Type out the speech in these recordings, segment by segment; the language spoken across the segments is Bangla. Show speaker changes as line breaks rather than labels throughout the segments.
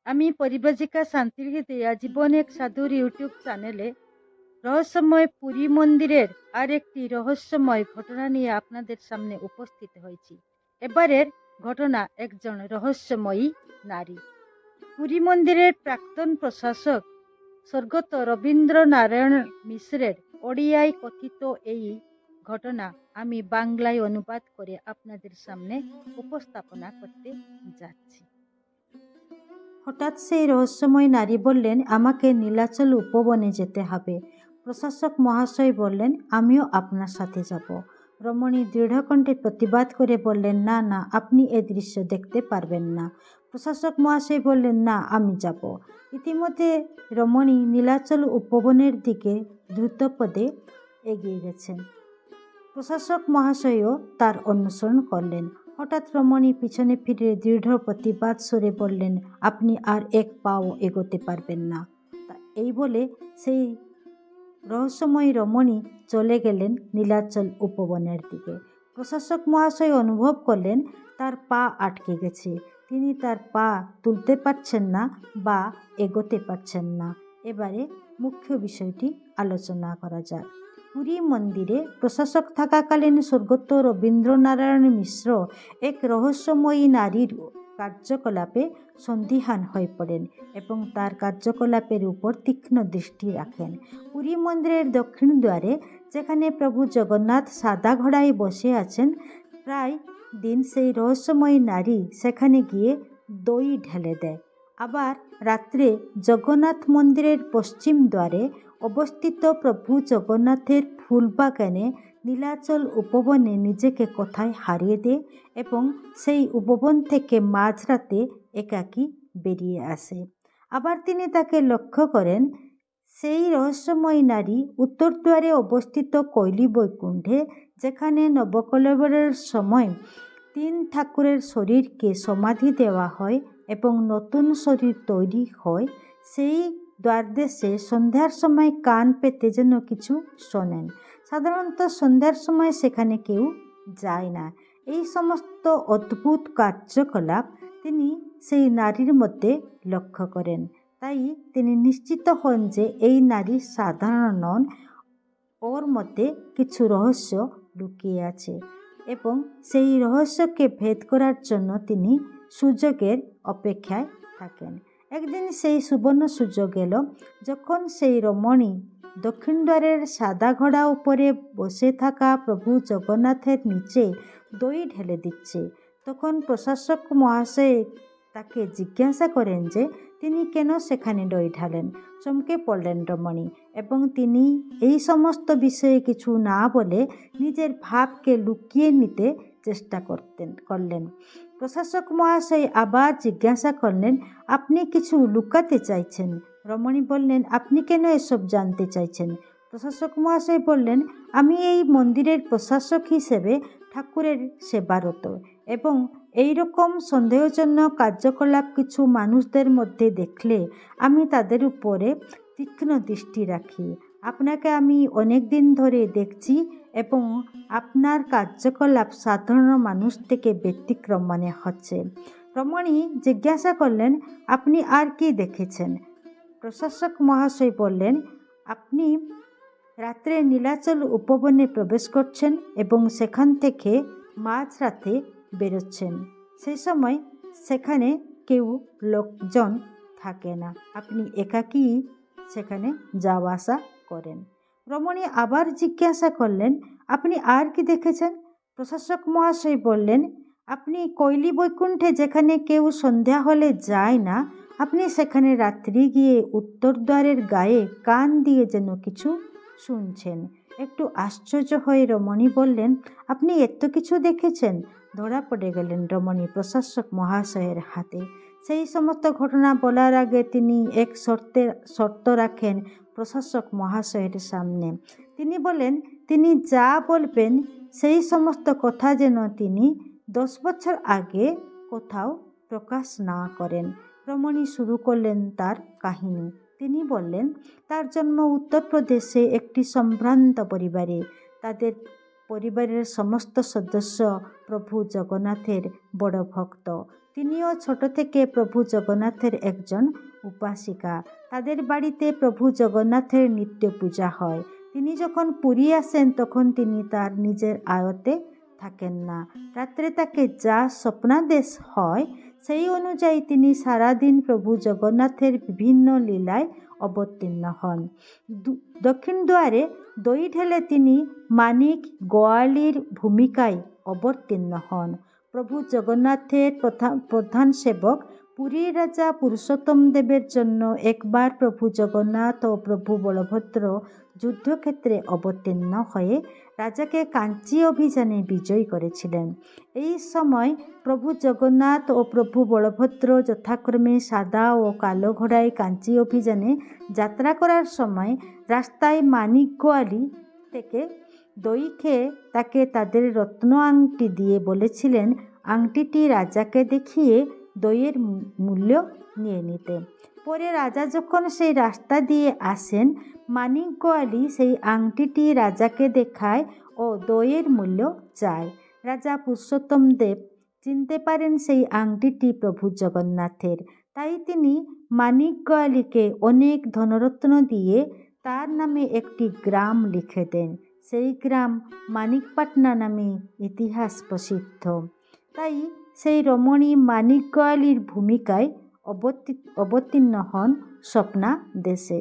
আমি পরিব্রাজিকা শান্তির হৃদয়া জীবন এক সাধুর ইউটিউব চ্যানেলে রহস্যময় পুরী মন্দিরের আর একটি রহস্যময় ঘটনা নিয়ে আপনাদের সামনে উপস্থিত হয়েছি। এবারের ঘটনা একজন রহস্যময়ী নারী। পুরী মন্দিরের প্রাক্তন প্রশাসক স্বর্গত রবীন্দ্রনারায়ণ মিশ্রের ওড়িয়ায় কথিত এই ঘটনা আমি বাংলায় অনুবাদ করে আপনাদের সামনে উপস্থাপনা করতে যাচ্ছি। হঠাৎ সেই রহস্যময় নারী বললেন, আমাকে নীলাচল উপবনে যেতে হবে। প্রশাসক মহাশয় বললেন, আমিও আপনার সাথে যাব। রমণী দৃঢ়কণ্ঠে প্রতিবাদ করে বললেন, না না, আপনি এ দৃশ্য দেখতে পারবেন না। প্রশাসক মহাশয় বললেন, না, আমি যাব। ইতিমধ্যে রমণী নীলাচল উপবনের দিকে দ্রুতপদে এগিয়ে গেছেন। প্রশাসক মহাশয়ও তার অনুসরণ করলেন। হঠাৎ রমণী পিছনে ফিরে দৃঢ় প্রতিবাদ স্বরে বললেন, আপনি আর এক পাও এগোতে পারবেন না। এই বলে সেই রহস্যময়ী রমণী চলে গেলেন নীলাচল উপবনের দিকে। প্রশাসক মহাশয় অনুভব করলেন তার পা আটকে গেছে। তিনি তার পা তুলতে পারছেন না বা এগোতে পারছেন না। এবারে মুখ্য বিষয়টি আলোচনা করা যাক। পুরী মন্দিরে প্রশাসক থাকাকালীন স্বর্গত রবীন্দ্রনারায়ণ মিশ্র এক রহস্যময়ী নারীর কার্যকলাপে সন্দিহান হয়ে পড়েন এবং তার কার্যকলাপের উপর তীক্ষ্ণ দৃষ্টি রাখেন। পুরী মন্দিরের দক্ষিণ দ্বারে, যেখানে প্রভু জগন্নাথ সাদা ঘোড়ায় বসে আছেন, প্রায় দিন সেই রহস্যময়ী নারী সেখানে গিয়ে দই ঢেলে দেয়। আবার রাত্রে জগন্নাথ মন্দিরের পশ্চিম দ্বারে অবস্থিত প্রভু জগন্নাথের ফুলবাগানে নীলাচল উপবনে নিজেকে কোথায় হারিয়ে দেয় এবং সেই উপবন থেকে মাঝরাতে একাকী বেরিয়ে আসে। আবার তিনি তাকে লক্ষ্য করেন। সেই রহস্যময়ী নারী উত্তরদ্বারে অবস্থিত কৈলি বৈকুণ্ঠে, যেখানে নবকলেবরের সময় 3 ঠাকুরের শরীরকে সমাধি দেওয়া হয় এবং নতুন শরীর তৈরি হয়, সেই দ্বারদেশে সন্ধ্যার সময় কান পেতে যেন কিছু শোনেন। সাধারণত সন্ধ্যার সময় সেখানে কেউ যায় না। এই সমস্ত অদ্ভুত কার্যকলাপ তিনি সেই নারীর মধ্যে লক্ষ্য করেন। তাই তিনি নিশ্চিত হন যে এই নারী সাধারণ নন, ওর মধ্যে কিছু রহস্য লুকিয়ে আছে এবং সেই রহস্যকে ভেদ করার জন্য তিনি সুযোগের অপেক্ষায় থাকেন। একদিন সেই সুবর্ণ সুযোগ এলো, যখন সেই রমণী দক্ষিণ দ্বারের সাদা ঘোড়া উপরে বসে থাকা প্রভু জগন্নাথের নিচে দই ঢেলে দিচ্ছে। তখন প্রশাসক মহাশয় তাকে জিজ্ঞাসা করেন যে তিনি কেন সেখানে দই ঢালেন। চমকে পড়লেন রমণী এবং তিনি এই সমস্ত বিষয়ে কিছু না বলে নিজের ভাবকে লুকিয়ে নিতে চেষ্টা করলেন। প্রশাসক মহাশয় আবার জিজ্ঞাসা করলেন, আপনি কিছু লুকাতে চাইছেন? রমণী বললেন, আপনি কেন এসব জানতে চাইছেন? প্রশাসক মহাশয় বললেন, আমি এই মন্দিরের প্রশাসক হিসেবে ঠাকুরের সেবারত এবং এই রকম সন্দেহজনক কার্যকলাপ কিছু মানুষদের মধ্যে দেখলে আমি তাদের উপরে তীক্ষ্ণ দৃষ্টি রাখি। আপনাকে আমি অনেক দিন ধরে দেখছি এবং আপনার কার্যকলাপ সাধারণ মানুষ থেকে ব্যতিক্রম মনে হচ্ছে। রমণী জিজ্ঞাসা করলেন, আপনি আর কি দেখেছেন? প্রশাসক মহাশয় বললেন, আপনি রাত্রে নীলাচল উপবনে প্রবেশ করছেন এবং সেখান থেকে মাঝরাতে বেরোচ্ছেন। সেই সময় সেখানে কেউ লোকজন থাকে না, আপনি একাকী সেখানে যাওয়া আসা করেন। রমণী আবার জিজ্ঞাসা করলেন, আপনি আর কি দেখেছেন? প্রশাসক মহাশয় বললেন, আপনি কৈলি বৈকুণ্ঠে, যেখানে কেউ সন্ধ্যা হলে যায় না, আপনি সেখানে রাত্রি গিয়ে উত্তর দ্বারের গায়ে কান দিয়ে যেন কিছু শুনছেন। একটু আশ্চর্য হয়ে রমণী বললেন, আপনি এত কিছু দেখেছেন? ধরা পড়ে গেলেন রমণী প্রশাসক মহাশয়ের হাতে। সেই সমস্ত ঘটনা বলার আগে তিনি এক শর্ত রাখেন প্রশাসক মহাশয়ের সামনে। তিনি বলেন, তিনি যা বলবেন সেই সমস্ত কথা যেন তিনি 10 বছর আগে কোথাও প্রকাশ না করেন। রমণী শুরু করলেন তার কাহিনী। তিনি বললেন, তার জন্ম উত্তরপ্রদেশে একটি সম্ভ্রান্ত পরিবারে। তাদের পরিবারের সমস্ত সদস্য প্রভু জগন্নাথের বড় ভক্ত। তিনিও ছোট থেকে প্রভু জগন্নাথের একজন উপাসিকা। তাদের বাড়িতে প্রভু জগন্নাথের নিত্য পূজা হয়। তিনি যখন পুরী আসেন তখন তিনি তার নিজের আয়ত্তে থাকেন না। রাত্রে তাকে যা স্বপ্নাদেশ হয় সেই অনুযায়ী তিনি সারাদিন প্রভু জগন্নাথের বিভিন্ন লীলায় অবতীর্ণ হন। দক্ষিণ দুয়ারে দই ঢেলে তিনি মানিক গোয়ালির ভূমিকায় অবতীর্ণ হন। প্রভু জগন্নাথের প্রধান সেবক পুরীর রাজা পুরুষোত্তম দেবের জন্য একবার প্রভু জগন্নাথ ও প্রভু বলভদ্র যুদ্ধক্ষেত্রে অবতীর্ণ হয়ে রাজাকে কাঞ্চি অভিযানে বিজয় করেছিলেন। এই সময় প্রভু জগন্নাথ ও প্রভু বলভদ্র যথাক্রমে সাদা ও কালো ঘোড়ায় কাঞ্চি অভিযানে যাত্রা করার সময় রাস্তায় মানিক গোয়ালি থেকে দই খেয়ে তাকে তাদের রত্ন আংটি দিয়ে বলেছিলেন আংটিটি রাজাকে দেখিয়ে দইয়ের মূল্য নিয়ে নিতে। পরে রাজা যখন সেই রাস্তা দিয়ে আসেন মানিক গোয়ালি সেই আংটিটি রাজাকে দেখায় ও দইয়ের মূল্য চায়। রাজা পুরুষোত্তম দেব চিনতে পারেন সেই আংটিটি প্রভু জগন্নাথের। তাই তিনি মানিক গোয়ালিকে অনেক ধনরত্ন দিয়ে তার নামে একটি গ্রাম লিখে দেন। সেই গ্রাম মানিকপাটনা নামে ইতিহাস প্রসিদ্ধ। তাই সেই রমণী মানিক গোয়ালির ভূমিকায় অবতীর্ণ হন স্বপ্না দেশে।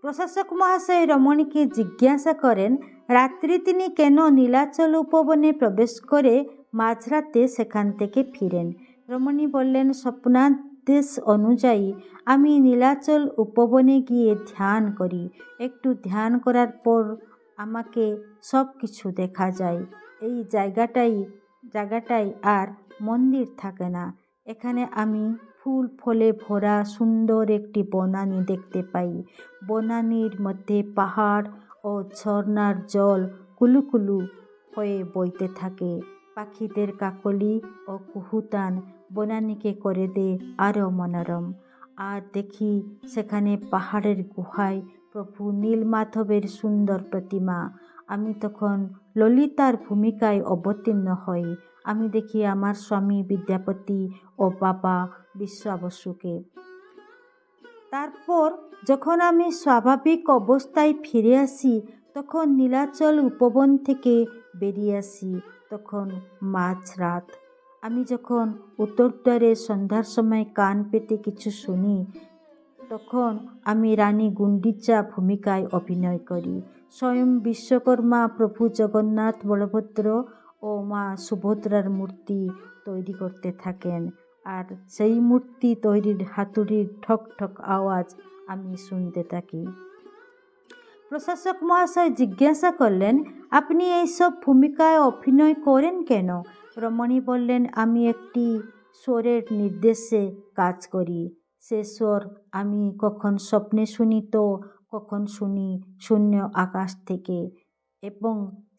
প্রশাসক মহাশয় রমণীকে জিজ্ঞাসা করেন রাত্রি তিনি কেন নীলাচল উপবনে প্রবেশ করে মাঝরাতে সেখান থেকে ফিরেন। রমণী বললেন স্বপ্নাদেশ অনুযায়ী আমি নীলাচল উপবনে গিয়ে ধ্যান করি। একটু ধ্যান করার পর আমাকে সব কিছু দেখা যায়। এই জায়গাটাই আর মন্দির থাকে না। এখানে আমি ফুল ফলে ভরা সুন্দর একটি বনানী দেখতে পাই। বনানীর মধ্যে পাহাড় ও ঝর্ণার জল কুলুকুলু হয়ে বইতে থাকে। পাখিদের কাকলি ও কুহুতান বনানীকে করে দেয় আরও মনোরম। আর দেখি সেখানে পাহাড়ের গুহায় প্রভু নীলমাধবের সুন্দর প্রতিমা। আমি তখন ললিতার ভূমিকায় অবতীর্ণ হই। আমি দেখি আমার স্বামী বিদ্যাপতি ও বাবা বিশ্বাবসুকে। তারপর যখন আমি স্বাভাবিক অবস্থায় ফিরে আসি তখন নীলাচল উপবন থেকে বেরিয়ে আসি। তখন মাঝরাত। আমি যখন উত্তরদ্বারে সন্ধ্যার সময় কান পেতে কিছু শুনি তখন আমি রানী গুন্ডিচা ভূমিকায় অভিনয় করি। স্বয়ং বিশ্বকর্মা প্রভু জগন্নাথ বলভদ্র ও মা সুভদ্রার মূর্তি তৈরি করতে থাকেন। আর সেই মূর্তি তৈরির হাতুড়ির ঠক ঠক আওয়াজ আমি শুনতে থাকি। প্রশাসক মহাশয় জিজ্ঞাসা করলেন আপনি এইসব ভূমিকায় অভিনয় করেন কেন? রমণী বললেন আমি একটি স্বরের নির্দেশে কাজ করি। সে স্বর আমি কখন স্বপ্নে শুনি তো কখন শুনি শূন্য আকাশ থেকে, এবং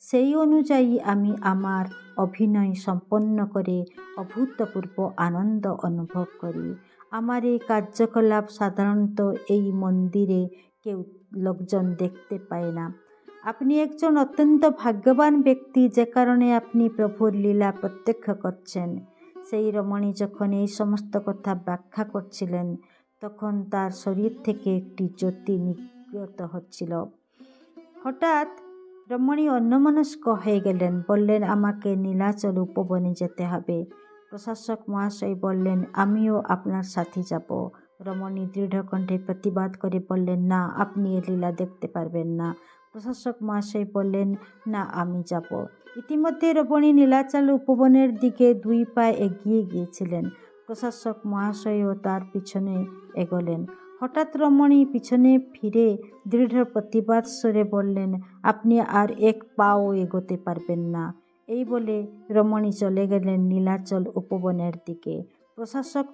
সেই অনুযায়ী আমি আমার অভিনয় সম্পন্ন করে অভূতপূর্ব আনন্দ অনুভব করি। আমার এই কার্যকলাপ সাধারণত এই মন্দিরে কেউ লোকজন দেখতে পায় না। আপনি একজন অত্যন্ত ভাগ্যবান ব্যক্তি যে কারণে আপনি প্রভুর লীলা প্রত্যক্ষ করছেন। সেই রমণী যখন এই সমস্ত কথা ব্যাখ্যা করছিলেন তখন তার শরীর থেকে একটি জ্যোতি নির্গত হচ্ছিল। হঠাৎ রমণী অন্যমনস্ক হয়ে গেলেন। বললেন আমাকে নীলাচল উপবনে যেতে হবে। প্রশাসক মহাশয় বললেন আমিও আপনার সাথে যাব। রমণী দৃঢ়কণ্ঠে প্রতিবাদ করে বললেন না, আপনি এ লীলা দেখতে পারবেন না। প্রশাসক মহাশয় বললেন না, আমি যাব। ইতিমধ্যে রমণী নীলাচল উপবনের দিকে 2 পা এগিয়ে গিয়েছিলেন। প্রশাসক মহাশয়ও তার পিছনে এগোলেন। হঠাৎ রমণী পিছনে ফিরে দৃঢ় প্রতিবাদ স্বরে বললেন আপনি আর 1 পাও এগোতে পারবেন না। এই বলে রমণী চলে গেলেন নীলাচল উপবনের দিকে। প্রশাসক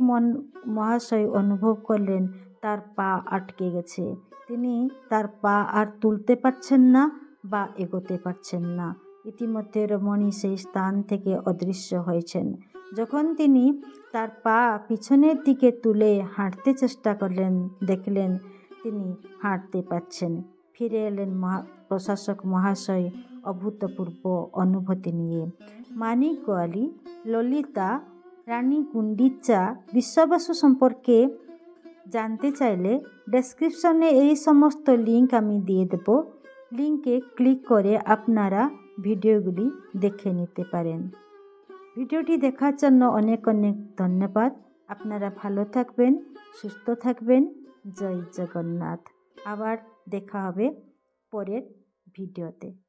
মহাশয় অনুভব করলেন তার পা আটকে গেছে। তিনি তার পা আর তুলতে পারছেন না বা এগোতে পারছেন না। ইতিমধ্যে রমণী সেই স্থান থেকে অদৃশ্য হয়েছেন। যখন তিনি তার পা পিছনের দিকে তুলে হাঁটতে চেষ্টা করলেন দেখলেন তিনি হাঁটতে পারছেন। ফিরে এলেন প্রশাসক মহাশয় অভূতপূর্ব অনুভূতি নিয়ে। মানিক গোয়ালি, ললিতা রানী গুন্ডিচা বিশ্বাবসু সম্পর্কে জানতে চাইলে ডেসক্রিপশনে এই সমস্ত লিঙ্ক আমি দিয়ে দেব। লিঙ্কে ক্লিক করে আপনারা ভিডিওগুলি দেখে নিতে পারেন। ভিডিওটি দেখার জন্য অনেক অনেক ধন্যবাদ। আপনারা ভালো থাকবেন, সুস্থ থাকবেন। জয় জগন্নাথ। আবার দেখা হবে পরের ভিডিওতে।